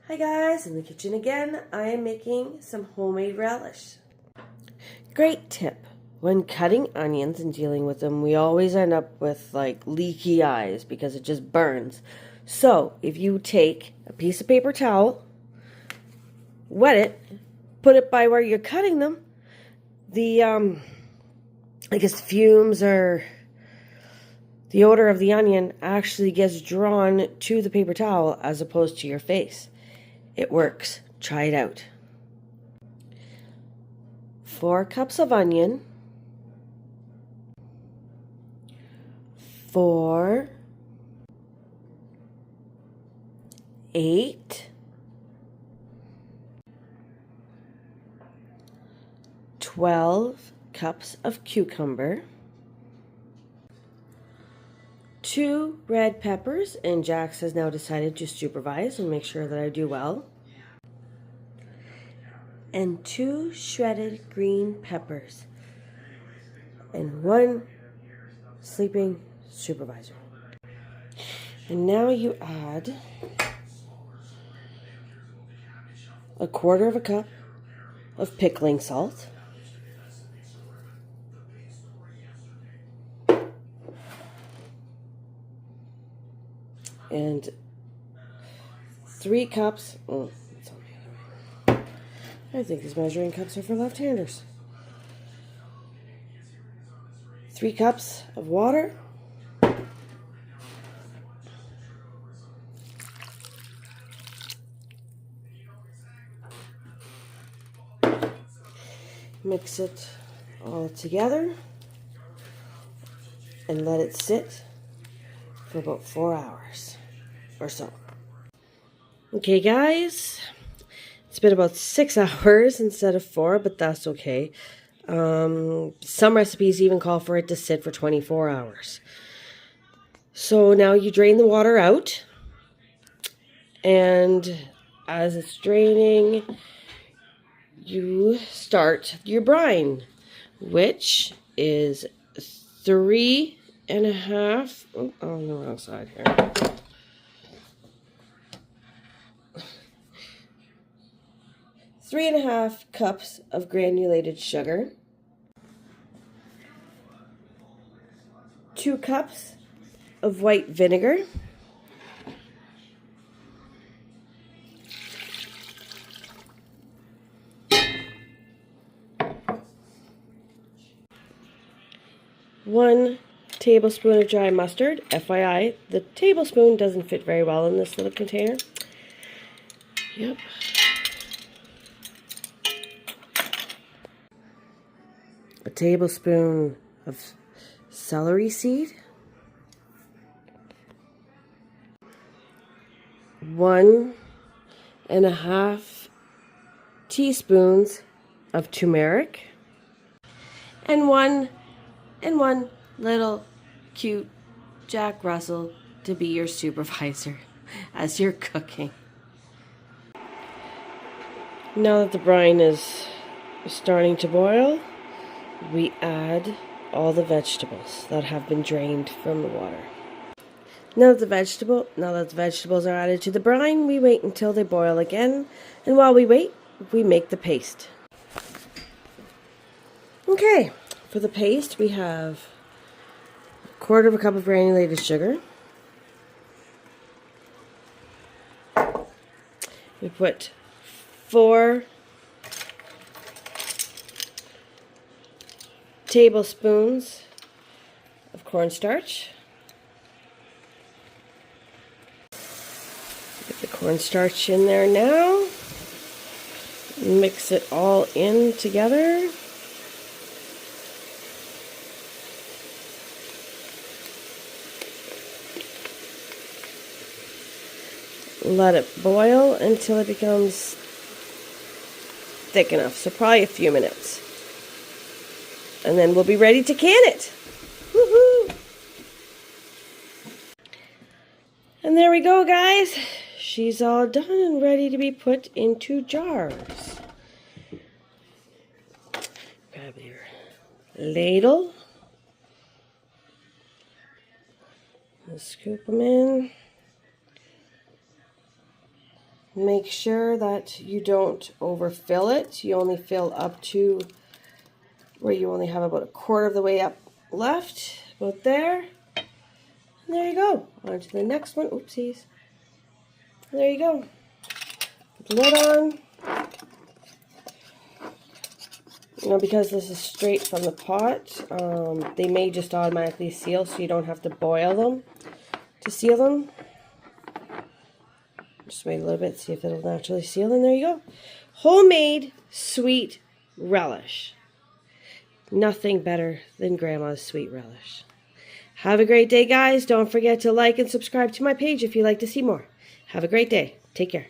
Hi guys, in the kitchen again. I am making some homemade relish. Great tip. When cutting onions and dealing with them, we always end up with like leaky eyes because it just burns. So if you take a piece of paper towel, wet it, put it by where you're cutting them, the fumes or the odor of the onion actually gets drawn to the paper towel as opposed to your face. It works. Try it out. 4 cups of onion, 4, 8, 12 cups of cucumber, 2 red peppers, and Jax has now decided to supervise and make sure that I do well, and 2 shredded green peppers, and 1 sleeping supervisor. And now you add a 1/4 cup of pickling salt, and 3 cups. I think these measuring cups are for left-handers. 3 cups of water, mix it all together and let it sit for about 4 hours or so. Okay guys, it's been about 6 hours instead of 4, but that's okay. Some recipes even call for it to sit for 24 hours. So now you drain the water out, and as it's draining, you start your brine, which is 3.5. Oh, on the wrong side here. Three and a half cups of granulated sugar, 2 cups of white vinegar, 1 tablespoon of dry mustard. FYI, the tablespoon doesn't fit very well in this little container. Yep. A tablespoon of celery seed, 1.5 teaspoons of turmeric, and one little cute Jack Russell to be your supervisor as you're cooking. Now that the brine is starting to boil, we add all the vegetables that have been drained from the water. Now that the vegetables are added to the brine, we wait until they boil again, and while we wait, we make the paste. Okay, for the paste we have 1/4 cup of granulated sugar. We put 4 tablespoons of cornstarch. Get the cornstarch in there now. Mix it all in together. Let it boil until it becomes thick enough, so probably a few minutes. And then we'll be ready to can it. Woohoo! And there we go, guys. She's all done and ready to be put into jars. Grab your ladle. And scoop them in. Make sure that you don't overfill it. You only fill up to where you only have about a quarter of the way up left, about there. And there you go. On to the next one. Oopsies. There you go. Put the lid on. You know, because this is straight from the pot, they may just automatically seal, so you don't have to boil them to seal them. Just wait a little bit, see if it'll naturally seal, and there you go. Homemade sweet relish. Nothing better than Grandma's sweet relish. Have a great day, guys. Don't forget to like and subscribe to my page if you'd like to see more. Have a great day. Take care.